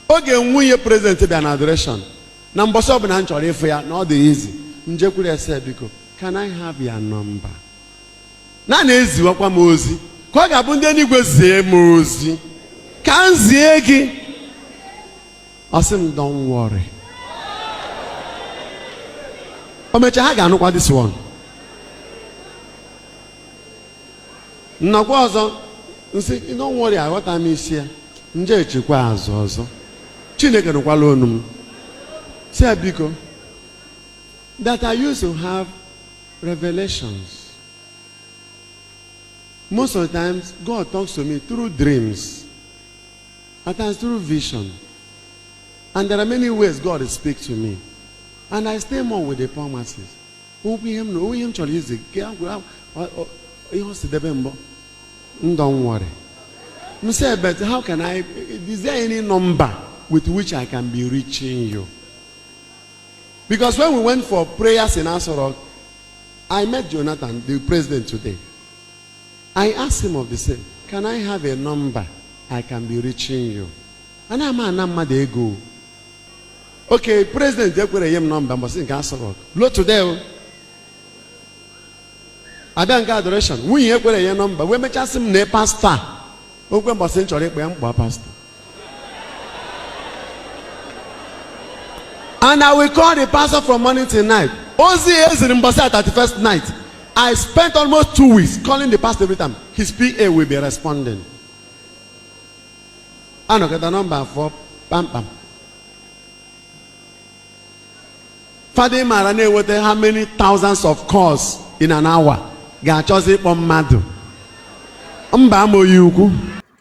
Oge nwunye president bịa na adoration. Na mbọsị ọbụla m chọrọ ịfụ ya na ọ dị easy. Njekwuru ese biko, can I have your number? Na na-eziwakwa m ozi. Ka ọ ga-abụ ndị eluigwe zie m ozi. Ka m zie gị. Ọ sị m, don't worry. O mecha ha ga-anụkwa this one. Nnọkwa ọzọ, nsị, don't worry, aghọta m isi ya. Nje echekwa azụ ọzọ. Chineke nụkwala onu m. Sị ya biko, that I used to have revelations. Most of the times, God talks to me through dreams. At times through vision. And there are many ways God speaks to me. And I stay more with the poor masses. Don't worry. You say, but how can I? Is there any number with which I can be reaching you? Because when we went for prayers in Asarok, I met Jonathan, the president, today. I asked him of the same. Can I have a number I can be reaching you? And I'm a number they go. Okay, president, they put a number, but in Asarok. Look today. I don't get adoration. We have a number. We make us a pastor. Open century, pastor. And I will call the pastor from morning till night. Ozi is in Mbaka 31st night. I spent almost 2 weeks calling the pastor every time. His PA will be responding. I don't get the number for Pam Pam. Father Marane would how many thousands of calls in an hour?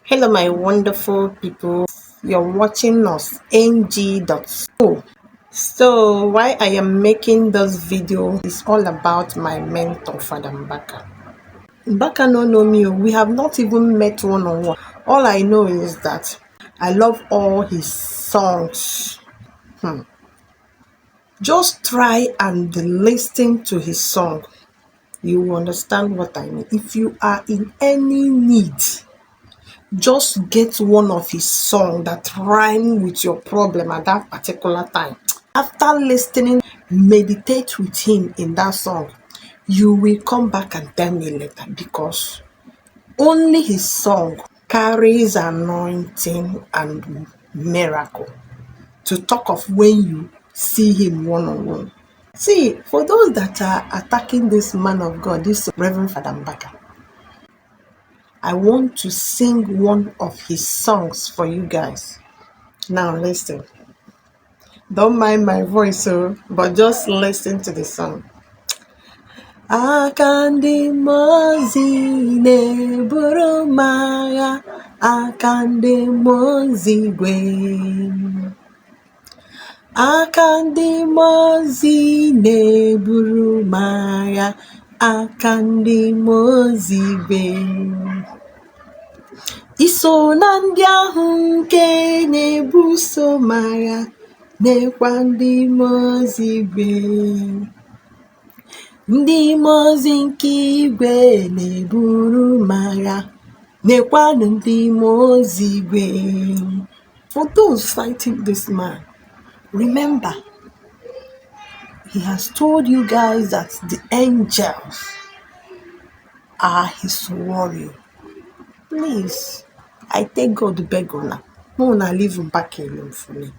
Hello, my wonderful people. You're watching us, Ng.O. So why I am making this video is all about my mentor, Father Mbaka. Mbaka no know me. We have not even met one-on-one. All I know is that I love all his songs. Just try and listen to his song. You will understand what I mean. If you are in any need, just get one of his songs that rhyme with your problem at that particular time. After listening, meditate with him in that song. You will come back and tell me later, because only his song carries anointing and miracle. To talk of when you see him one-on-one. See, for those that are attacking this man of God, this Reverend Father Mbaka, I want to sing one of his songs for you guys. Now listen. Don't mind my voice, but just listen to the song. Akandi mozi ne burumaya, akandi mozi gwe. Akandi mozi ne burumaya, akandi mozi gwe. Iso na ndị ahụ nke na-ebuso maya, nekwa ndị mozi igwe. Ndị mozi nke igwe na-eburu maya, nekwa ndị mozi igwe. For those fighting this man, remember, he has told you guys that the angels are his warrior. Please, I take God to beg on. Mona leave him back alone for me.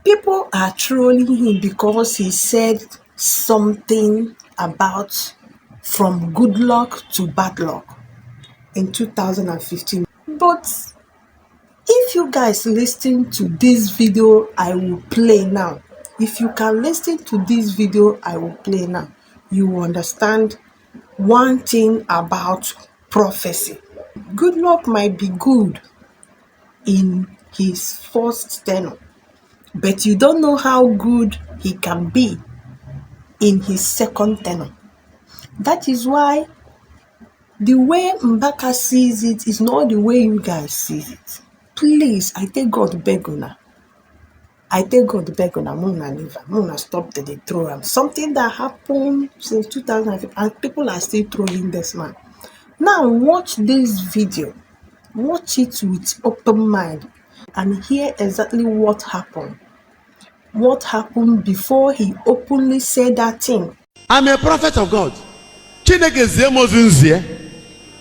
People are trolling him because he said something about from good luck to bad luck in 2015. But if you guys listen to this video I will play now, if you can listen to this video I will play now, you will understand one thing about prophecy. Good luck might be good in his first tenure, but you don't know how good he can be in his second tenure. That is why the way Mbaka sees it is not the way you guys see it. Please, I take God beg una. I take God beg una. Muna leave. Muna stop the throw him. Something that happened since 2015, and people are still trolling this man. Now watch this video. Watch it with open mind. and hear exactly what happened. What happened before he openly said that thing. I'm a prophet of God. Chineke zie Moses nzie.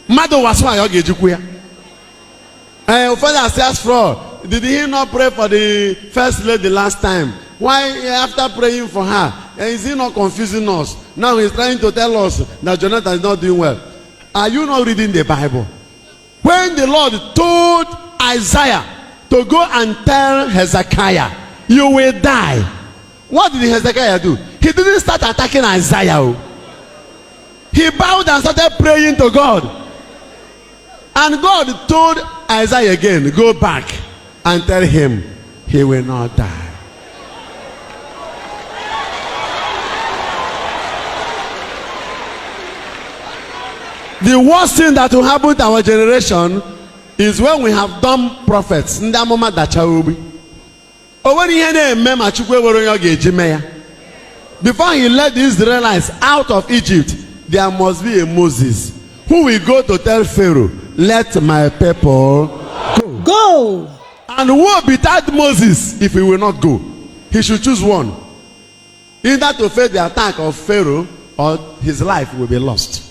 Mmadụ waswa ya ọ ga-ejikwu ya. Father has asked for, did he not pray for the first lady last time? Why after praying for her, is he not confusing us? Now he's trying to tell us that Jonathan is not doing well. Are you not reading the Bible? When the Lord told Isaiah to go and tell Hezekiah, you will die. What did Hezekiah do? He didn't start attacking Isaiah. He bowed and started praying to God. And God told Isaiah again, go back and tell him he will not die. The worst thing that will happen to our generation is when we have dumb prophets. Before he led the Israelites out of Egypt, there must be a Moses who will go to tell Pharaoh, let my people go. Go! And woe betide Moses if he will not go. He should choose one. Either to face the attack of Pharaoh or his life will be lost.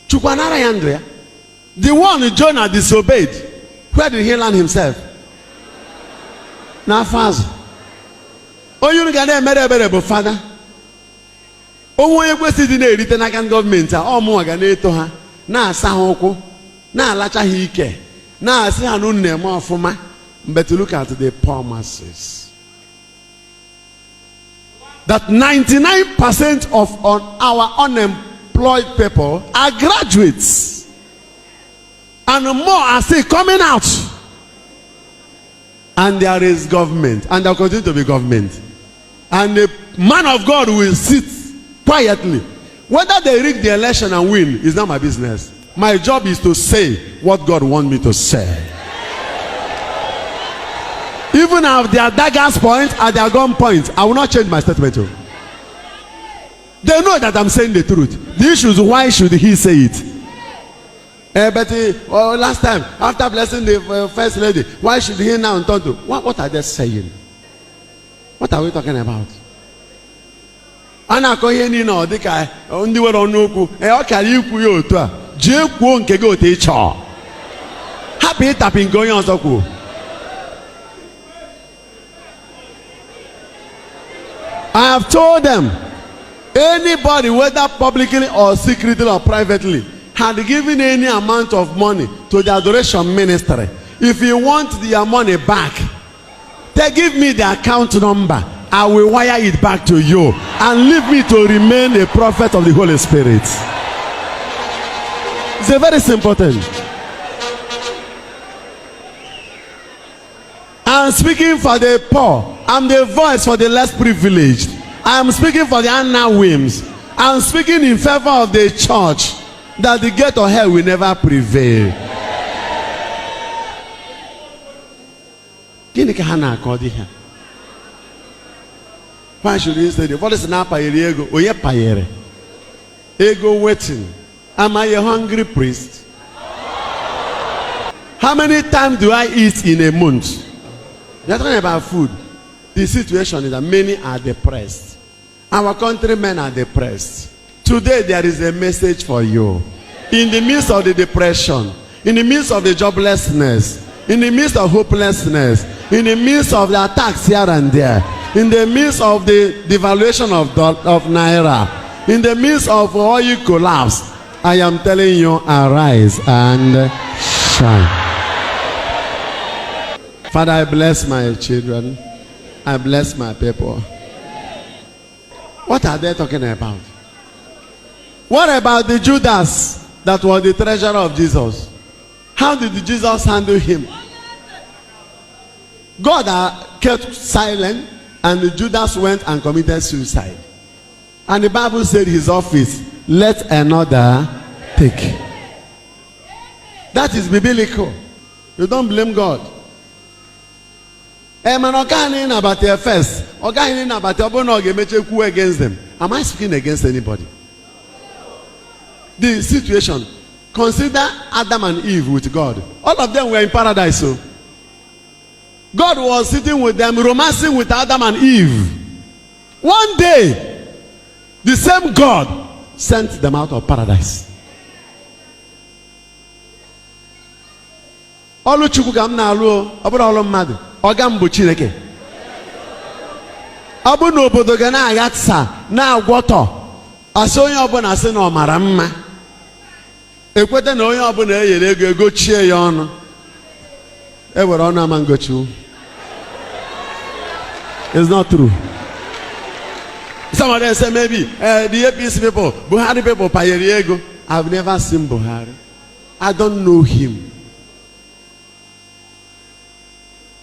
The one Jonah disobeyed, where did he land himself? Now, Father. Oh, you can never Father. Oh, we wasted in a written government. Oh, more than her. Na sahoko. Na lacha hike. Na si anun nemo fuma. But to look at the poor masses. That 99% of our unemployed people are graduates. And more are still coming out. And there is government. And there will continue to be government. And the man of God will sit quietly. Whether they rig the election and win is not my business. My job is to say what God wants me to say. Even at their daggers point, at their gun point, I will not change my statement. They know that I'm saying the truth. The issue is why should he say it? Last time, after blessing the first lady, why should he now turn to? What are they saying? What are we talking about? Ana koye ni no dika ndi were onukwu o kara ikwu ya otu a je kwuo nke gị otu ịchọ hapụ ịtapị nke onye ọzọ kwuo. I have told them, anybody, whether publicly or secretly or privately, had given any amount of money to the adoration ministry, if you want their money back, they give me the account number. I will wire it back to you and leave me to remain a prophet of the Holy Spirit. It's a very simple thing. I'm speaking for the poor. I'm the voice for the less privileged. I'm speaking for the unnawims. I'm speaking in favor of the church, that the gate of hell will never prevail. Why should he say that? What is now payere ego? Oye payere. Ego waiting. Am I a hungry priest? How many times do I eat in a month? You're talking about food. The situation is that many are depressed. Our countrymen are depressed. Today there is a message for you. In the midst of the depression, in the midst of the joblessness, in the midst of hopelessness, in the midst of the attacks here and there, in the midst of the devaluation of Naira, in the midst of oil collapse, I am telling you, arise and shine. Father, I bless my children. I bless my people. What are they talking about? What about the Judas that was the treasurer of Jesus? How did Jesus handle him? God kept silent, and Judas went and committed suicide. And the Bible said his office, let another take. That is biblical. You don't blame God. About their first. Against them. Am I speaking against anybody? The situation. Consider Adam and Eve with God. All of them were in paradise. So God was sitting with them, romancing with Adam and Eve. One day, the same God sent them out of paradise. Olu Chukwu ka m na-alụ ọ bụrụ ọlụ mmadụ, ọga m bụ Chineke. Ọ bụ na obodo ga na-aghatsa na-agwọtọ asị onye ọbụla sị na ọ mara mma, ekweta na onye ọbụla eyere ego egochie ya ọnụ, e were ọnụ ama ngochiwu. It's not true. Some of them say maybe the APC people, Buhari people, payeri ego. I've never seen Buhari. I don't know him.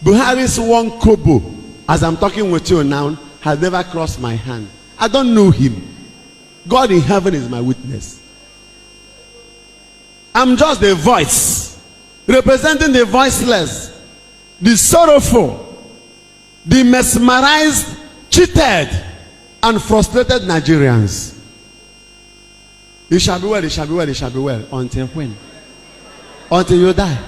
Buhari's one kobo, as I'm talking with you now, has never crossed my hand. I don't know him. God in heaven is my witness. I'm just a voice representing the voiceless, the sorrowful, the mesmerized, cheated, and frustrated Nigerians. It shall be well, it shall be well, it shall be well. Until when? Until you die.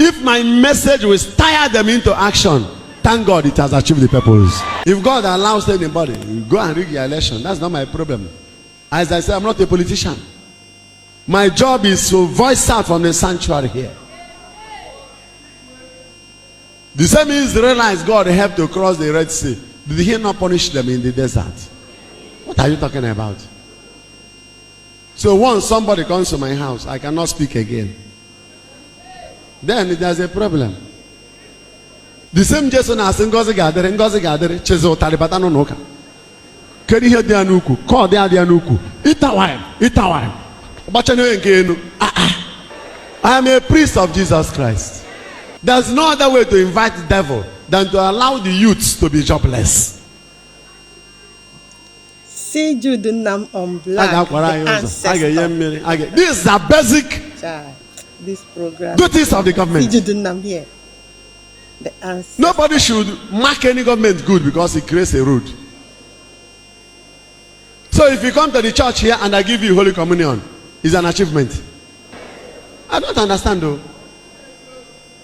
If my message will stir them into action, thank God it has achieved the purpose. If God allows anybody, you go and rig your election. That's not my problem. As I said, I'm not a politician. My job is to voice out from the sanctuary here. The same Israelites God helped to cross the Red Sea. Did he not punish them in the desert? What are you talking about? So once somebody comes to my house, I cannot speak again. Then there's a problem. The same Jason as Ngozi Gadere, Chezo Talibata no Noka. Keri here Dianuku, call there Dianuku. Itawai. I am a priest of Jesus Christ. There's no other way to invite the devil than to allow the youths to be jobless. See Jude Nam on black. These are basic this program. duties of the government. See Jude Nam here. The answer. Nobody should mark any government good because it creates a road. So if you come to the church here and I give you Holy Communion, it's an achievement. I don't understand though.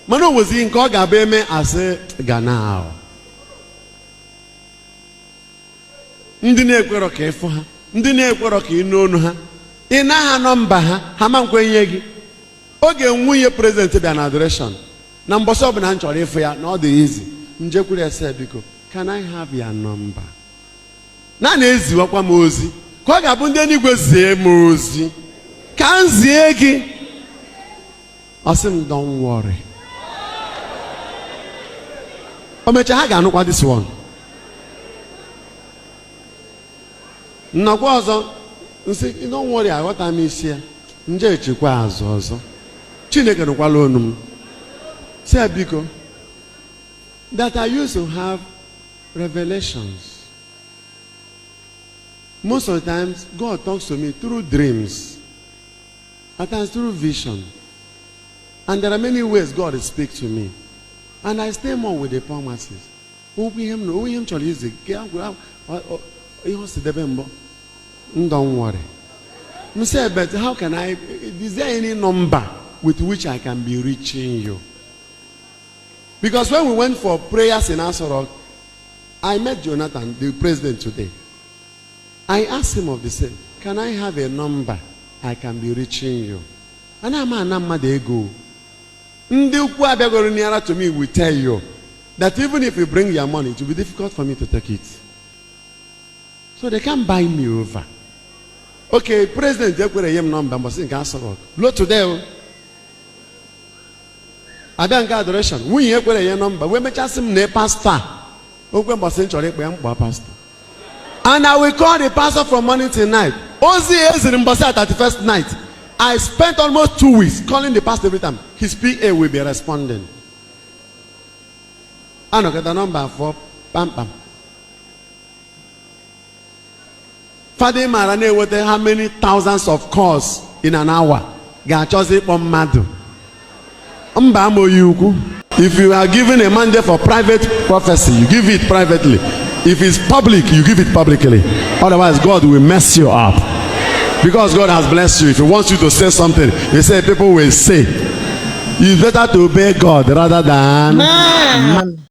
Mano was in Kogabeme as a Ganao. Ndine kwero ka ifo ha. Ndine kwero ka inu ha. Ina ha number ha, ha man kwenye gi. Oge nwunye present be an adoration. Na mboso bụ na nchọrọ ifo ya, na ọ dị easy. Njekwuru ese biko, can I have your number? Na na-eziwakwa m ozi. Ka ọ ga-abụ ndị enigwe zie m ozi. Ka nzie gị. Osim, don't worry. Omecha ha ga-anụkwa this one. Nnọkwa ọzọ, nsị, don't worry, aghọta m isi ya. Nje echekwa azụ ọzọ. Chineke nụkwala onu m. Say biko, that I used to have revelations. Most of the times, God talks to me through dreams. At times through vision. And there are many ways God speaks to me. And I stay more with the promises. Don't worry. You say, but how can I? Is there any number with which I can be reaching you? Because when we went for prayers in Asorok, I met Jonathan, the president, today. I asked him of the same. Can I have a number I can be reaching you? And I'm a number they go. Ndị ukwu abịagoro nearer to me will tell you that even if you bring your money, it will be difficult for me to take it. So they can't buy me over. Okay, President, they put a number, but in Asorok. Blow today. I don't get adoration. We have a number. We may just say pastor. And I will call the pastor from morning till night. Ozi is in Mbaka at the first night. I spent almost 2 weeks calling the pastor every time. His PA will be responding. I don't get the number for Pam Pam. Father Marane would how many thousands of calls in an hour? If you are given a mandate for private prophecy, you give it privately. If it's public, you give it publicly. Otherwise, God will mess you up. Because God has blessed you. If He wants you to say something, He said people will say. It's better to obey God rather than man.